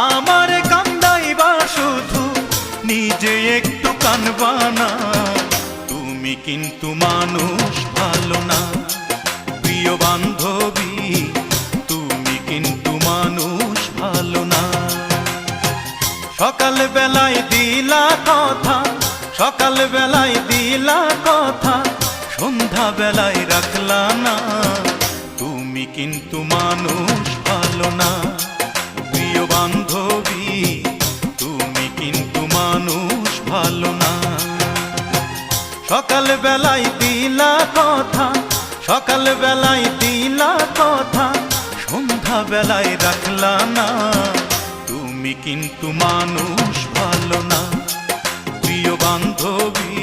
আমার কান্দাইবা শুধু নিজে একটু কানবা না, তুমি কিন্তু মানুষ ভালো না। প্রিয় বান্ধবী তুমি কিন্তু মানুষ ভালো না। সকাল বেলায় দিলা কথা, সকাল বেলায় দিলা কথা, সন্ধ্যা বেলায় রাখলা না, তুমি কিন্তু মানুষ ভালো না। প্রিয় বান্ধবী তুমি কিন্তু মানুষ ভালো না। সকাল বেলায় দিলা কথা, সকাল বেলায় দিলা কথা, সন্ধ্যা বেলায় রাখলা না, তুমি কিন্তু মানুষ ভালো না। প্রিয় বান্ধবী